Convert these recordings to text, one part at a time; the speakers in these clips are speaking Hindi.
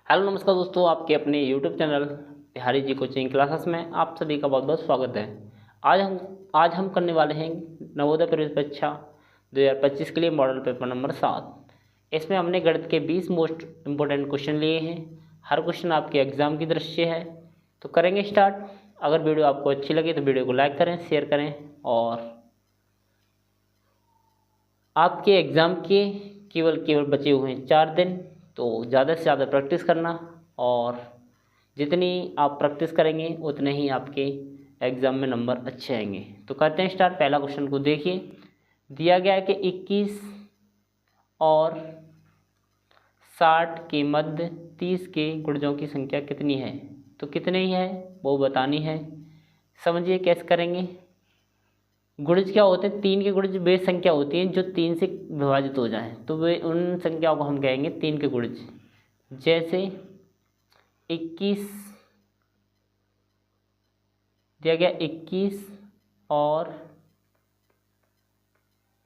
हेलो नमस्कार दोस्तों, आपके अपने YouTube channel Bihari ji coaching classes में आप सभी का बहुत बहुत स्वागत है। आज हम करने वाले हैं नवोदय प्रवेश परीक्षा 2025 के लिए मॉडल पेपर नंबर 7। इसमें हमने गणित के 20 मोस्ट इम्पोर्टेंट क्वेश्चन लिए हैं। हर क्वेश्चन आपके एग्जाम की दृष्टि है। तो करेंगे स्टार्ट। अगर वीडियो आपको अच्छी लगे तो वीडियो को लाइक करें, शेयर करें और आपके एग्ज़ाम के केवल बचे हुए हैं 4 दिन, तो ज़्यादा से ज़्यादा प्रैक्टिस करना और जितनी आप प्रैक्टिस करेंगे उतने ही आपके एग्ज़ाम में नंबर अच्छे आएंगे। तो करते हैं स्टार्ट। पहला क्वेश्चन को देखिए। दिया गया है कि 21 और 60 के मध्य 30 के गुणजों की संख्या कितनी है। तो कितने ही है वो बतानी है। समझिए कैसे करेंगे। गुणज क्या होते हैं? 3 के गुणज वे संख्या होती हैं जो 3 से विभाजित हो जाएं, तो वे उन संख्याओं को हम कहेंगे 3 के गुणज। जैसे 21 दिया गया 21 और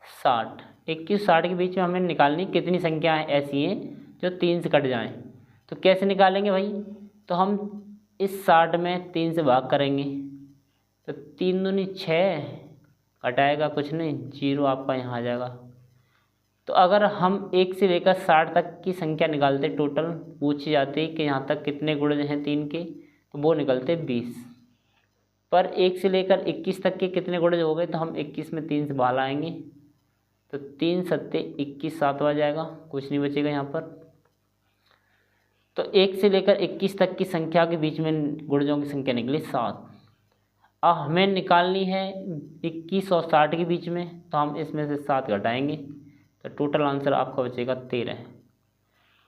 60। 21-60 के बीच में हमें निकालनी कितनी संख्याएं ऐसी हैं जो 3 से कट जाएं। तो कैसे निकालेंगे भाई? तो हम इस 60 में 3 से भाग करेंगे तो 3 दूनी 6, कटाएगा कुछ नहीं, 0 आपका यहाँ आ जाएगा। तो अगर हम 1 से लेकर 60 तक की संख्या निकालते, टोटल पूछी जाती कि यहाँ तक कितने गुणज हैं 3 के, तो वो निकलते 20। पर 1 से लेकर 21 तक के कितने गुणज हो गए, तो हम 21 में 3 से बाहर आएंगे तो 3 सत्ते 21, 7 आ जाएगा, कुछ नहीं बचेगा यहाँ पर। तो 1 से लेकर 21 तक की संख्या के बीच में गुणजों की संख्या निकली 7। अब हमें निकालनी है 21 और 60 के बीच में, तो हम इसमें से 7 घटाएंगे तो टोटल आंसर आपका बचेगा 13।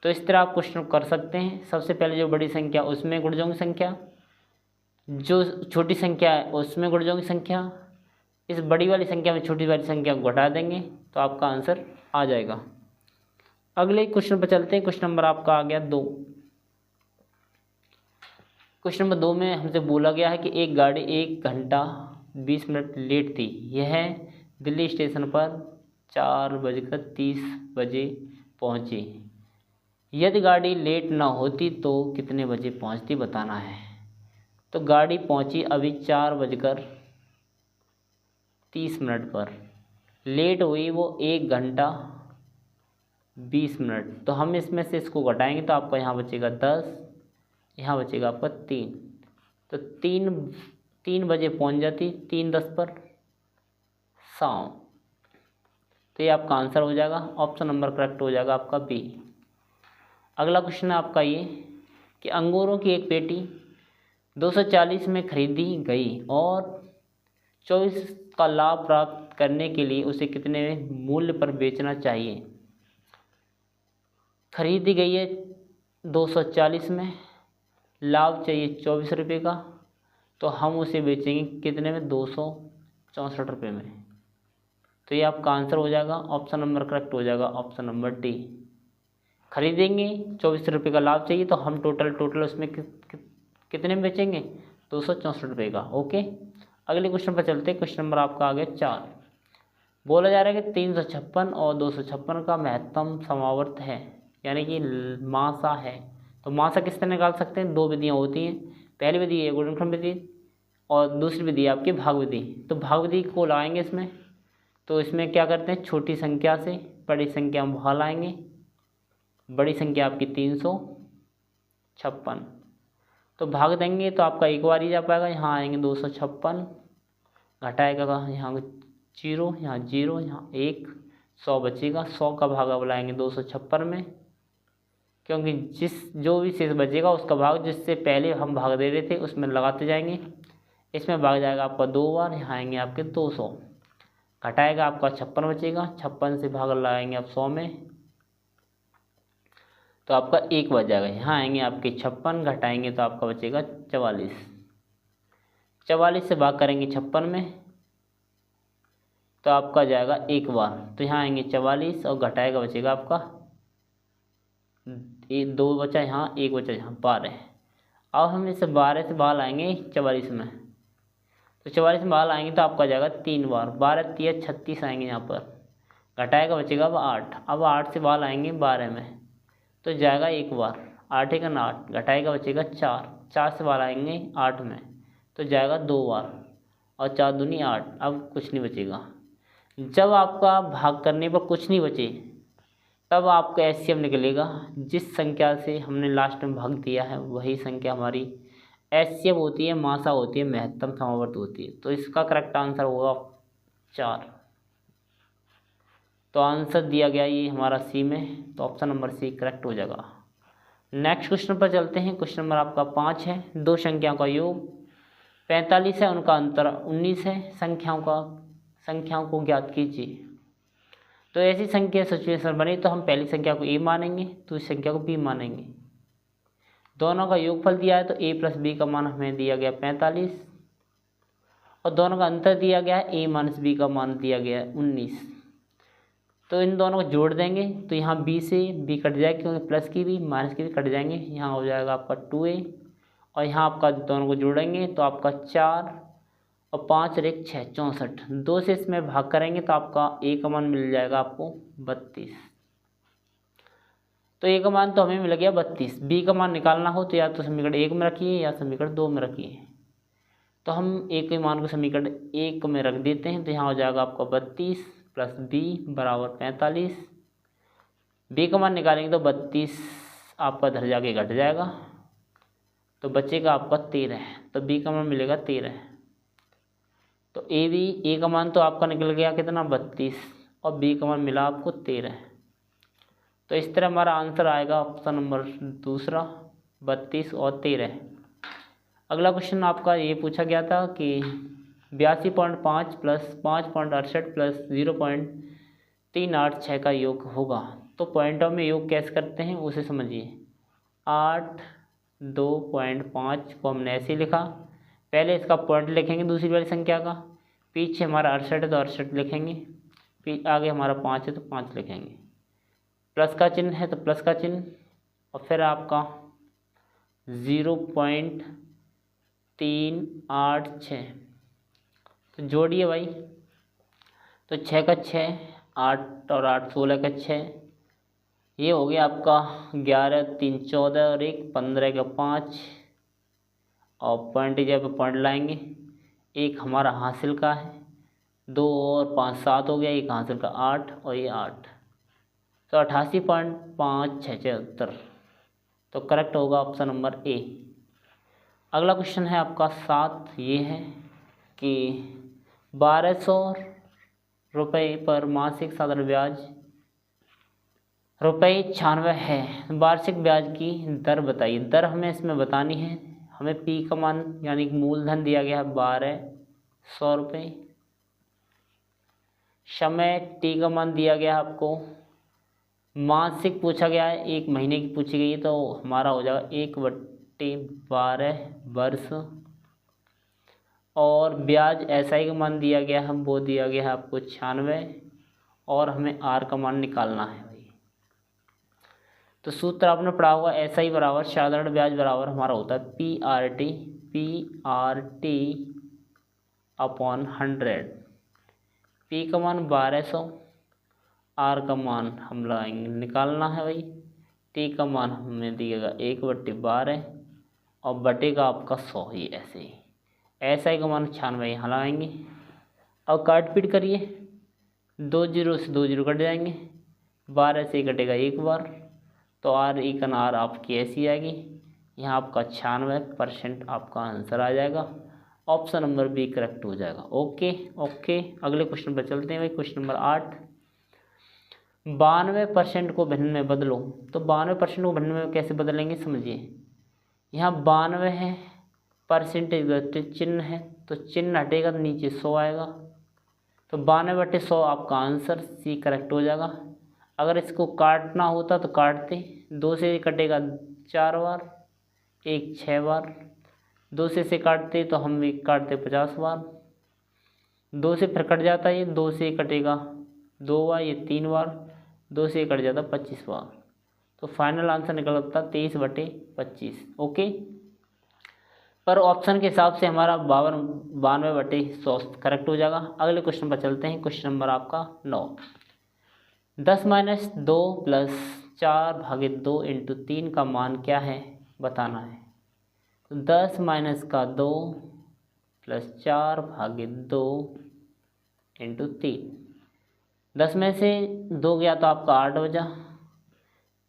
तो इस तरह आप क्वेश्चन कर सकते हैं। सबसे पहले जो बड़ी संख्या उसमें गुणजों की संख्या, जो छोटी संख्या है उसमें गुणजों की संख्या, इस बड़ी वाली संख्या में छोटी वाली संख्या को घटा देंगे तो आपका आंसर आ जाएगा। अगले क्वेश्चन पर चलते हैं। क्वेश्चन नंबर आपका आ गया 2। क्वेश्चन नंबर 2 में हमसे बोला गया है कि एक गाड़ी 1 घंटा 20 मिनट लेट थी। यह दिल्ली स्टेशन पर 4:30 बजे पहुंची। यदि गाड़ी लेट ना होती तो कितने बजे पहुंचती बताना है। तो गाड़ी पहुंची अभी 4:30 पर, लेट हुई वो 1 घंटा 20 मिनट। तो हम इसमें से इसको घटाएंगे तो आपका यहाँ बचेगा 10, यहाँ बचेगा आपका 3। तो 3 बजे पहुंच जाती, 3:10 पर शाम। तो ये आपका आंसर हो जाएगा। ऑप्शन नंबर करेक्ट हो जाएगा आपका बी। अगला क्वेश्चन है आपका ये कि अंगूरों की एक पेटी 240 में खरीदी गई और 24 का लाभ प्राप्त करने के लिए उसे कितने मूल्य पर बेचना चाहिए। खरीदी गई है 240 में, लाभ चाहिए 24 रुपये का, तो हम उसे बेचेंगे कितने में? 264 रुपये में। तो ये आपका आंसर हो जाएगा। ऑप्शन नंबर करेक्ट हो जाएगा ऑप्शन नंबर डी। खरीदेंगे 24 रुपये का, लाभ चाहिए, तो हम टोटल उसमें कितने में बेचेंगे? 264 रुपये का। ओके, अगले क्वेश्चन पर चलते हैं। क्वेश्चन नंबर आपका आ गया 4। बोला जा रहा है कि 356 और 256 का महत्तम समावर्त है, यानी कि मासा है। तो मासा किस तरह निकाल सकते हैं? 2 विधियाँ होती हैं। पहली विधि है गुणनखंड विधि और दूसरी विधि है आपकी भाग विधि। तो भाग विधि को लाएंगे इसमें, तो इसमें क्या करते हैं, छोटी संख्या से बड़ी संख्या में बाहर लाएंगे। बड़ी संख्या आपकी 356, तो भाग देंगे तो आपका एक बार ही जा पाएगा। यहाँ आएंगे 256, घटाएगा यहाँ 0, यहाँ 0, यहाँ 1, 100 बचेगा। 100 का भाग अब लाएंगे 256 में, क्योंकि जो भी शेष बचेगा उसका भाग जिससे पहले हम भाग दे रहे थे उसमें लगाते जाएंगे। इसमें भाग जाएगा आपका 2 बार, यहाँ आएंगे आपके 200, घटाएगा आपका 56 बचेगा। 56 से भाग लगाएंगे आप 100 में, तो आपका 1 बच जाएगा। यहाँ आएंगे आपके 56, घटाएंगे तो आपका बचेगा 44। 44 से भाग करेंगे 56 में, तो आपका जाएगा 1 बार, तो यहाँ आएंगे 44 और घटाएगा बचेगा आपका 2 बचा, यहाँ 1 बचा, यहाँ 12। अब हम इसे 12 से बाहर आएंगे 44 में, तो 44 में बाहर आएंगे तो आपका जाएगा 3 बार, 12 3 36 आएंगे यहाँ पर, घटाएगा बचेगा अब 8। अब 8 से बाहर आएंगे 12 में, तो जाएगा 1 बार। 8 1 8, घटाएगा बचेगा 4, 4 से बाहर आएंगे 8 में तो जाएगा 2 बार, और 4 दूनी 8, अब कुछ नहीं बचेगा। जब आपका भाग करने पर कुछ नहीं बचे तब आपका एचसीएफ निकलेगा। जिस संख्या से हमने लास्ट में भाग दिया है वही संख्या हमारी एचसीएफ होती है, मासा होती है, महत्तम समावर्त होती है। तो इसका करेक्ट आंसर होगा 4। तो आंसर दिया गया ये हमारा सी में, तो ऑप्शन नंबर सी करेक्ट हो जाएगा। नेक्स्ट क्वेश्चन पर चलते हैं। क्वेश्चन नंबर आपका 5 है। दो संख्याओं का योग 45 है, उनका अंतर 19 है, संख्याओं को ज्ञात कीजिए। तो ऐसी संख्या सिचुएशन बनी तो हम पहली संख्या को ए मानेंगे, दूसरी संख्या को बी मानेंगे। दोनों का योगफल दिया है तो ए प्लस बी का मान हमें दिया गया 45, और दोनों का अंतर दिया गया है ए माइनस बी का मान दिया गया है 19। तो इन दोनों को जोड़ देंगे तो यहाँ बी से बी कट जाएगा, क्योंकि प्लस की भी माइनस की भी कट जाएंगे। यहाँ हो जाएगा आपका 2a, और यहाँ आपका दोनों को जोड़ेंगे तो आपका 4 और 5 और 1 6 64। 2 से इसमें भाग करेंगे तो आपका ए का मान मिल जाएगा आपको 32। तो ए का मान तो हमें मिल गया 32। बी का मान निकालना हो तो या तो समीकरण 1 में रखिए या समीकरण 2 में रखिए। तो हम ए के मान को समीकरण 1 में रख देते हैं, तो यहाँ हो जाएगा आपका 32 प्लस बी बराबर 45। बी का मान निकालेंगे तो 32 आपका इधर जाके घट जाएगा तो बचेगा आपका 13। तो बी का मान मिलेगा 13। तो ए का मान तो आपका निकल गया कितना 32, और बी का मान मिला आपको 13। तो इस तरह हमारा आंसर आएगा ऑप्शन नंबर दूसरा 32 और 13। अगला क्वेश्चन आपका ये पूछा गया था कि 82.5 प्लस 5.68 प्लस 0.386 का योग होगा। तो पॉइंटों में योग कैसे करते हैं उसे समझिए। 8 2.5 को हमने ऐसे लिखा, पहले इसका पॉइंट लिखेंगे दूसरी वाली संख्या का, पीछे हमारा 68 है तो 68 लिखेंगे, आगे हमारा 5 है तो 5 लिखेंगे, प्लस का चिन्ह है तो प्लस का चिन्ह, और फिर आपका 0.386। तो जोड़िए भाई, तो 6 का 6, 8 और 8 16 का 6, ये हो गया आपका 11 3 14 और 1 15 का 5, और पॉइंट की जगह पर पॉइंट लाएंगे। एक हमारा हासिल का है, 2 और 5 7 हो गया, एक हासिल का 8 और ये 8, तो 88.576। तो करेक्ट होगा ऑप्शन नंबर ए। अगला क्वेश्चन है आपका 7। ये है कि 1200 रुपये पर मासिक साधारण ब्याज ₹96 है, वार्षिक ब्याज की दर बताइए। दर हमें इसमें बतानी है। हमें पी का मान यानी कि मूलधन दिया गया है 1200 रुपये, समय टी का मान दिया गया है आपको, मासिक पूछा गया है 1 महीने की पूछी गई है तो हमारा हो जाएगा 1/12 वर्ष, और ब्याज एसआई का मान दिया गया है, वो दिया गया है आपको 96, और हमें आर का मान निकालना है भाई। तो सूत्र आपने पढ़ा होगा, एसआई बराबर साधारण ब्याज बराबर हमारा होता है पी अपॉन 100। पी का मान 1200, आर का मान हम लगाएंगे निकालना है भाई, टी का मान हमें दिएगा 1/12 और बटे का आपका 100 ही ऐसे ही। एसआई का मान 96 यहाँ लगाएंगे। अब काट पीट करिए, 2 0 से 2 0 कट जाएंगे, 12 से कटेगा 1 बार, तो आर इकन आर आपकी ऐसी आएगी। यहाँ आपका 96% आपका आंसर आ जाएगा। ऑप्शन नंबर बी करेक्ट हो जाएगा। ओके ओके, अगले क्वेश्चन पर चलते हैं भाई। क्वेश्चन नंबर 8, 92% को भिन्न में बदलो। तो 92% को भिन्न में कैसे बदलेंगे समझिए। यहाँ 92 है, परसेंटेज चिन्ह है तो चिन्ह हटेगा तो नीचे 100 आएगा, तो 92/100 आपका आंसर सी करेक्ट हो जाएगा। अगर इसको काटना होता तो काटते, 2 से कटेगा 4 बार, 1 6 बार, 2 से काटते तो हम भी काटते 50 बार, 2 से फिर कट जाता है ये, 2 से कटेगा 2 बार, ये 3 बार, 2 से कट जाता 25 बार। तो फाइनल आंसर निकलता 23/25। ओके, पर ऑप्शन के हिसाब से हमारा 92/100 करेक्ट हो जाएगा। अगले क्वेश्चन पर चलते हैं। क्वेश्चन नंबर आपका 9, 10 - 2 + 4/2 इंटू 3 का मान क्या है बताना है। तो 10 माइनस का 2 प्लस 4/2 इंटू 3। 10 में से 2 गया तो आपका 8 बचा,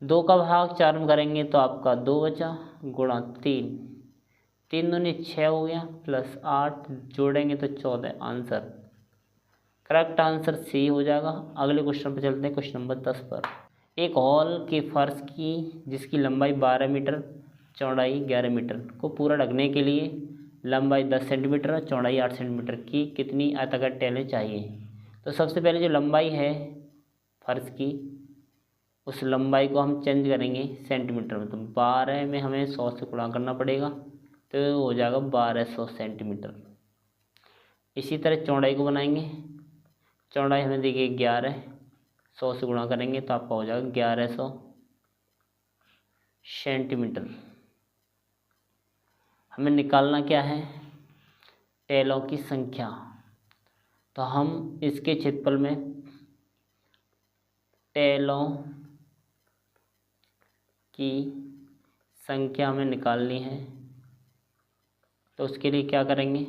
2 का भाग 4 में करेंगे तो आपका 2 बचा, गुणा 3, 3 दूनी 6 हो गया, प्लस 8 जोड़ेंगे तो 14। आंसर करेक्ट आंसर सी हो जाएगा। अगले क्वेश्चन पर चलते हैं, क्वेश्चन नंबर 10 पर। एक हॉल के फर्श की जिसकी लंबाई 12 मीटर चौड़ाई 11 मीटर को पूरा ढकने के लिए लंबाई 10 सेंटीमीटर और चौड़ाई 8 सेंटीमीटर की कितनी आयताकार टाइलें चाहिए। तो सबसे पहले जो लंबाई है फर्श की उस लंबाई को हम चेंज करेंगे सेंटीमीटर में। तो 12 में हमें 100 से गुणा करना पड़ेगा तो हो जाएगा 1200 सेंटीमीटर। इसी तरह चौड़ाई को बनाएंगे, चौड़ाई हमें देखिए 11, 100 से गुणा करेंगे तो आपका हो जाएगा 1100 सेंटीमीटर। हमें निकालना क्या है, टेलों की संख्या। तो हम इसके क्षेत्रफल में टेलों की संख्या हमें निकालनी है। तो उसके लिए क्या करेंगे,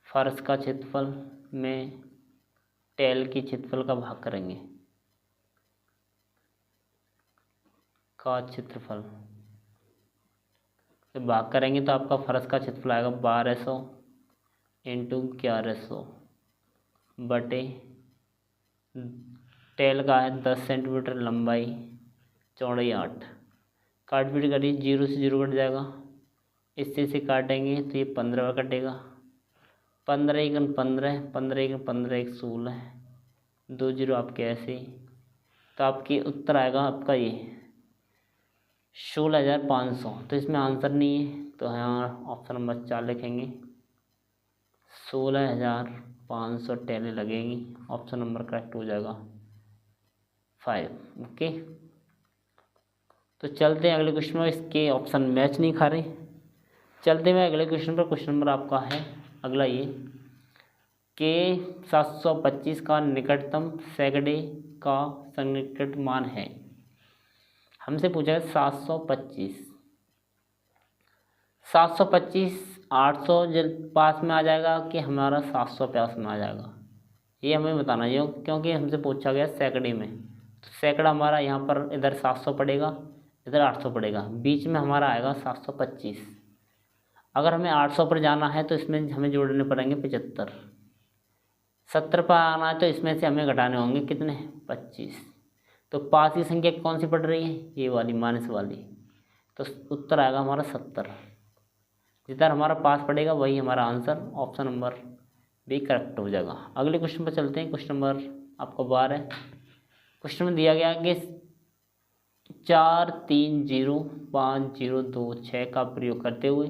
फर्श का क्षेत्रफल में टेल की क्षेत्रफल का भाग करेंगे, का क्षेत्रफल से भाग करेंगे तो आपका फर्श का क्षेत्रफल आएगा 1200 इंटू 1100 बटे टेल का है 10 सेंटीमीटर लंबाई चौड़ाई 8। काट पीट करिए, 0 से 0 कट जाएगा, इससे से काटेंगे तो ये 15 कटेगा, 15 एकन 15, 15 एकन 15 एक 16, 2 0 आपके ऐसे। तो आपके उत्तर आएगा आपका ये 16,500। तो इसमें आंसर नहीं है तो यहाँ ऑप्शन नंबर 4 लिखेंगे, 16,500 टेलें लगेंगी। ऑप्शन नंबर करेक्ट हो जाएगा 5। ओके, तो चलते हैं अगले क्वेश्चन में। इसके ऑप्शन मैच नहीं खा रहे, चलते हुए अगले क्वेश्चन पर। क्वेश्चन नंबर आपका है अगला ये कि 725 का निकटतम सैकड़े का सन्निकट मान है। हमसे पूछा है 725, 800 पास में आ जाएगा कि हमारा 700 पास में आ जाएगा, ये हमें बताना है क्योंकि हमसे पूछा गया सैकड़े में। तो सैकड़ा हमारा यहाँ पर इधर 700 पड़ेगा, इधर 800 पड़ेगा, बीच में हमारा आएगा 725। अगर हमें 800 पर जाना है तो इसमें हमें जोड़ने पड़ेंगे 75। 70 पर आना है तो इसमें से हमें घटाने होंगे कितने, 25। तो पास की संख्या कौन सी पड़ रही है, ये वाली माइनस वाली। तो उत्तर आएगा हमारा 70। जिधर हमारा पास पड़ेगा वही हमारा answer, option number B correct हो जाएगा। अगले क्वेश्चन पर चलते हैं, क्वेश्चन नंबर आपको 12। क्वेश्चन में दिया गया कि 4305026 का प्रयोग करते हुए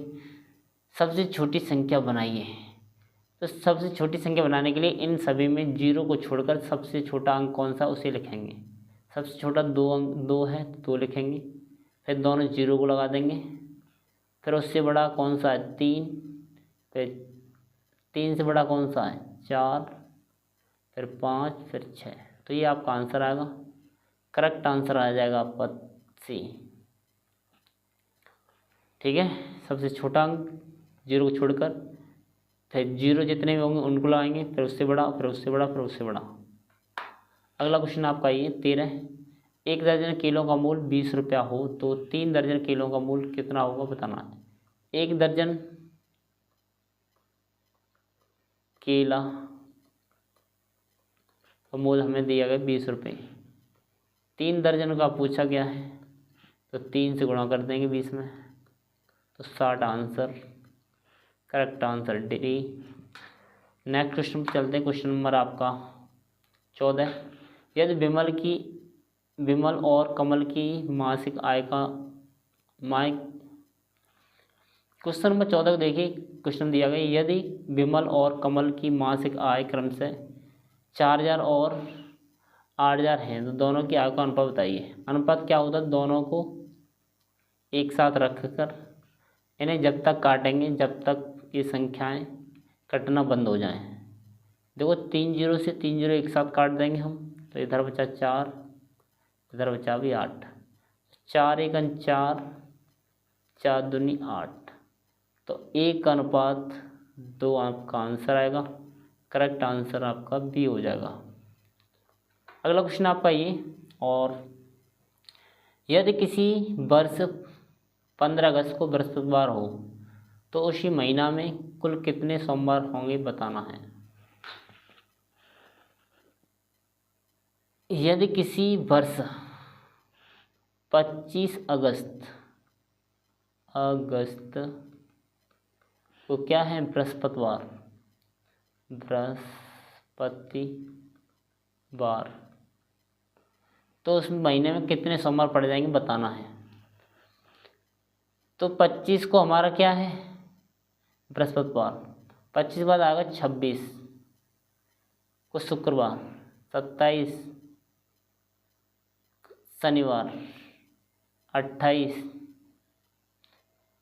सबसे छोटी संख्या बनाइए। तो सबसे छोटी संख्या बनाने के लिए इन सभी में 0 को छोड़कर सबसे छोटा अंक कौन सा उसे लिखेंगे। सबसे छोटा 2 अंक 2 है तो 2 लिखेंगे, फिर दोनों 0 को लगा देंगे, फिर उससे बड़ा कौन सा है 3, फिर 3 से बड़ा कौन सा है 4, फिर 5, फिर 6। तो ये आपका आंसर आएगा, करेक्ट आंसर आ जाएगा आपका सी। ठीक है, सबसे छोटा अंक 0 को छोड़कर फिर 0 जितने भी होंगे उनको लगाएंगे, फिर उससे बड़ा, फिर उससे बड़ा, फिर उससे बड़ा। अगला क्वेश्चन आपका ये 13। 1 दर्जन केलों का मूल्य 20 रुपया हो तो 3 दर्जन केलों का मूल्य कितना होगा बताना है। 1 दर्जन केला का मूल्य हमें दिया गया 20 रुपये, 3 दर्जन का पूछा गया है तो 3 से गुणा कर देंगे 20 में, तो 60 answer, correct answer D. Next question पर चलते हैं, क्वेश्चन नंबर आपका 14। यदि विमल और कमल की मासिक आय का क्वेश्चन नंबर 14 को देखिए। क्वेश्चन दिया गया यदि विमल और कमल की मासिक आय क्रमशः 4000 और 8000 हैं तो दोनों की आय का अनुपात बताइए। अनुपात क्या होता है, दोनों को एक साथ रखकर इन्हें जब तक काटेंगे जब तक ये संख्याएं कटना बंद हो जाएं। देखो 3 0 से 3 0 एक साथ काट देंगे हम, तो इधर बचा 4, इधर बचा भी 8। 4 एकन 4, 4 दूनी 8, तो 1:2 आपका आंसर आएगा। करेक्ट आंसर आपका बी हो जाएगा। अगला क्वेश्चन आपका ये, और यदि किसी वर्ष 15 अगस्त को बृहस्पतिवार हो तो उसी महीना में कुल कितने सोमवार होंगे बताना है। यदि किसी वर्ष 25 अगस्त को क्या है बृहस्पतिवार, तो उस महीने में कितने सोमवार पड़ जाएंगे बताना है। तो 25 को हमारा क्या है बृहस्पतिवार, 25 के बाद आएगा 26 को शुक्रवार, 27 शनिवार, 28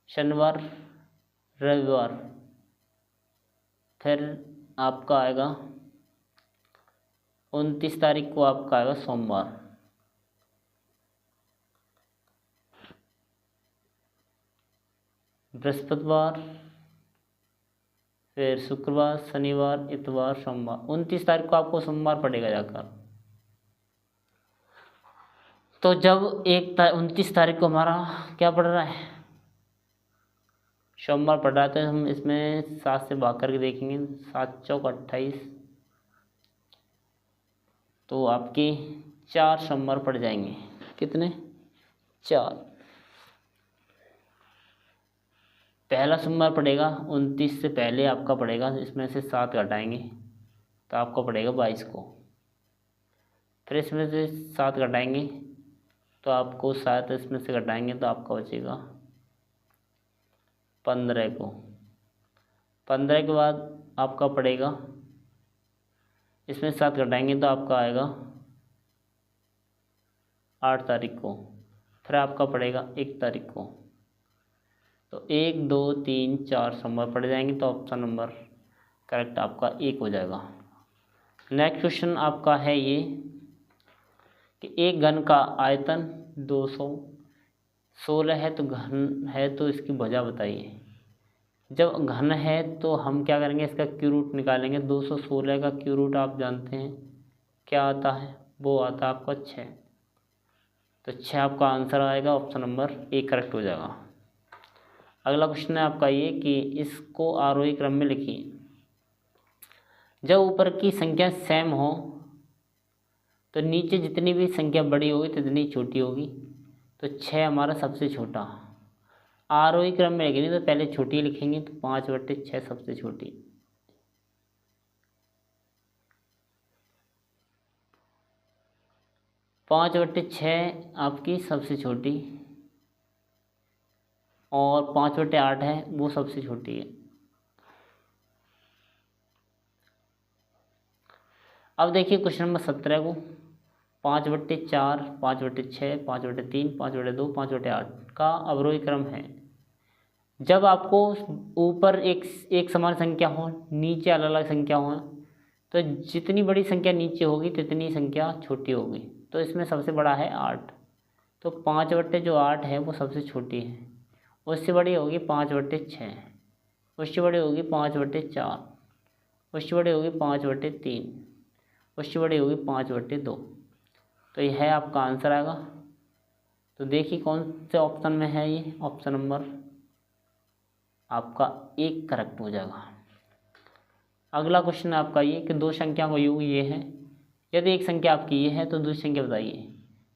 शनिवार रविवार, फिर आपका आएगा 29 तारीख को आपका आएगा सोमवार। बृहस्पतिवार, फिर शुक्रवार, शनिवार, इतवार, सोमवार, 29 तारीख को आपको सोमवार पड़ेगा जाकर। तो जब 29 तारीख को हमारा क्या पड़ रहा है सोमवार पड़ रहा है, तो हम इसमें 7 से भाग करके देखेंगे, 7 चौक 28, तो आपके 4 सोमवार पड़ जाएंगे। कितने? 4। पहला सोमवार पड़ेगा 29 से पहले आपका पड़ेगा, इसमें से 7 घटाएंगे तो आपका पड़ेगा 22 को, फिर इसमें से 7 घटाएंगे तो आपको 7 इसमें से घटाएंगे तो आपका बचेगा 15 को। 15 के बाद आपका पड़ेगा, इसमें 7 घटाएंगे तो आपका आएगा 8 तारीख को, फिर आपका पड़ेगा 1 तारीख को। तो 1 2 3 4 सोमवार पड़ जाएंगे, तो ऑप्शन नंबर करेक्ट आपका 1 हो जाएगा। नेक्स्ट क्वेश्चन आपका है ये कि एक घन का आयतन 216 है, तो घन है तो इसकी भुजा बताइए। जब घन है तो हम क्या करेंगे, इसका क्यू रूट निकालेंगे। 216 का क्यू रूट आप जानते हैं क्या आता है, वो आता है आपका 6, तो 6 आपका आंसर आएगा, ऑप्शन नंबर 1 करेक्ट हो जाएगा। अगला क्वेश्चन है आपका ये कि इसको आरोही क्रम में लिखिए। जब ऊपर की संख्या सेम हो तो नीचे जितनी भी संख्या बड़ी होगी तितनी छोटी होगी, तो 6 हमारा सबसे छोटा। आरोही क्रम में लिखेंगे तो पहले छोटी लिखेंगे, तो 5/6 सबसे छोटी। पाँच बट्टे 6 आपकी सबसे छोटी, और 5/8 है वो सबसे छोटी है। अब देखिए क्वेश्चन नंबर 17 को, 5/4, 5/6, 5/3, 5/2, 5/8 का अवरोही क्रम है। जब आपको ऊपर एक समान संख्या हो, नीचे अलग अलग संख्या हो, तो जितनी बड़ी संख्या नीचे होगी तितनी संख्या छोटी होगी। तो इसमें सबसे बड़ा है 8, तो 5/8 है वो सबसे छोटी है। उससे बड़ी होगी 5/6, उससे बड़ी होगी 5/4, उससे बड़ी होगी 5/3, उससे बड़ी होगी 5/2। तो यह है आपका आंसर आएगा। तो देखिए कौन से ऑप्शन में है ये, ऑप्शन नंबर आपका 1 करेक्ट हो जाएगा। अगला क्वेश्चन आपका ये कि दो संख्या का योग ये है। यदि एक संख्या आपकी ये है तो दूसरी संख्या बताइए।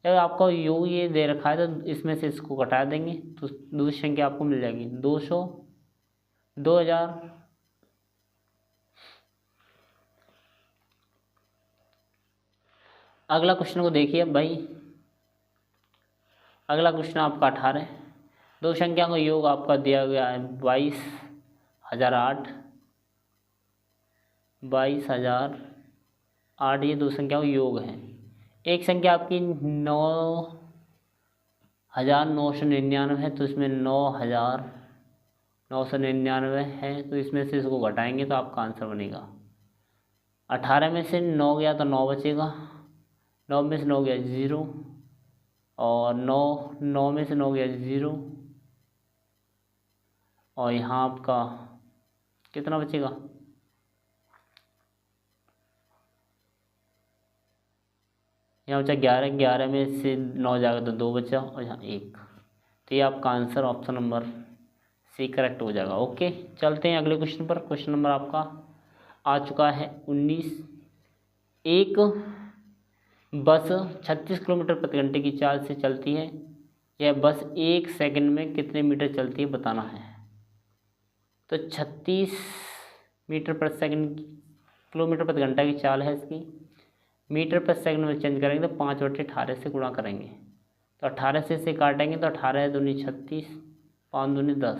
अगर आपका योग ये दे रखा है तो इसमें से इसको घटा देंगे तो दूसरी संख्या आपको मिल जाएगी 200, 2000, अगला क्वेश्चन को देखिए भाई। अगला क्वेश्चन आपका 18। दो संख्या का योग आपका दिया गया है 22,008, 22,008, ये दो संख्या का योग है। एक संख्या आपकी 9,999 है, तो इसमें 9,999 है, तो इसमें से इसको घटाएंगे तो आपका आंसर बनेगा 18 में से 9 गया तो 9 बचेगा, 9 में से 9 गया 0, और 9 में से 9 गया 0, और यहाँ आपका कितना बचेगा, यहाँ बचा 11, 11 में से 9 जाएगा तो 2 बचा, और यहाँ 1। तो ये आपका answer option number C correct हो जाएगा। ओके, चलते हैं अगले क्वेश्चन पर। क्वेश्चन नंबर आपका आ चुका है 19। एक बस 36 किलोमीटर प्रति घंटे की चाल से चलती है। यह बस 1 सेकंड में कितने मीटर चलती है बताना है। तो 36 मीटर प्रति सेकंड, किलोमीटर प्रति घंटा की चाल है इसकी, मीटर प्रति सेकंड में चेंज करेंगे तो 5/18 से गुणा करेंगे। तो 18 से इसे काटेंगे तो 18 दूनी 36, 5 दूनी 10,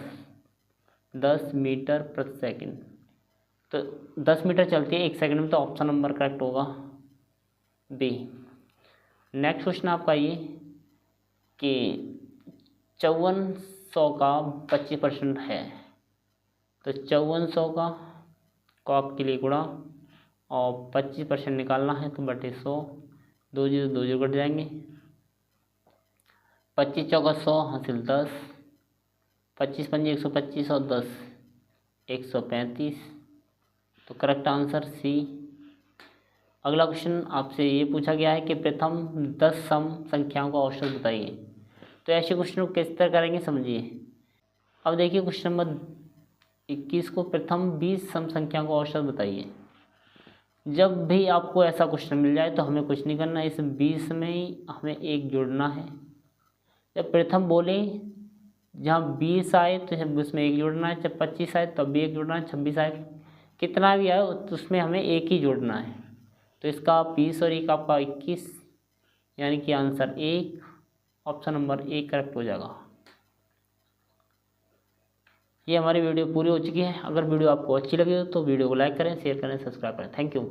10 मीटर प्रति सेकंड। तो 10 मीटर चलती है 1 सेकंड में, तो ऑप्शन नंबर करेक्ट होगा बी। नेक्स्ट क्वेश्चन आपका ये कि 5400 का 25% है। तो 5400 का को आपके लिए गुणा और 25% निकालना है, तो बटे 100, 2 जीरो 2 जीरो कट जाएंगे, 25 चौका 100 हासिल 10, 25 पंजे 125 और 10 135। तो करेक्ट आंसर सी। अगला क्वेश्चन आपसे ये पूछा गया है कि प्रथम 10 सम संख्याओं का औसत बताइए। तो ऐसे क्वेश्चन को किस तरह करेंगे समझिए। अब देखिए क्वेश्चन नंबर 21 को, प्रथम 20 सम संख्याओं का औसत बताइए। जब भी आपको ऐसा क्वेश्चन मिल जाए तो हमें कुछ नहीं करना, इस 20 में ही हमें 1 जोड़ना है। जब प्रथम बोले जहाँ 20 आए तो उसमें 1 जोड़ना है, जब 25 आए तब भी 1 जोड़ना है, 26 आए कितना भी आए तो उसमें हमें 1 ही जोड़ना है। तो इसका 20 और 1 आपका 21, यानी कि answer 1, option number A correct हो जाएगा। ये हमारी वीडियो पूरी हो चुकी है। अगर वीडियो आपको अच्छी लगी हो तो वीडियो को लाइक करें, शेयर करें, सब्सक्राइब करें। Thank you.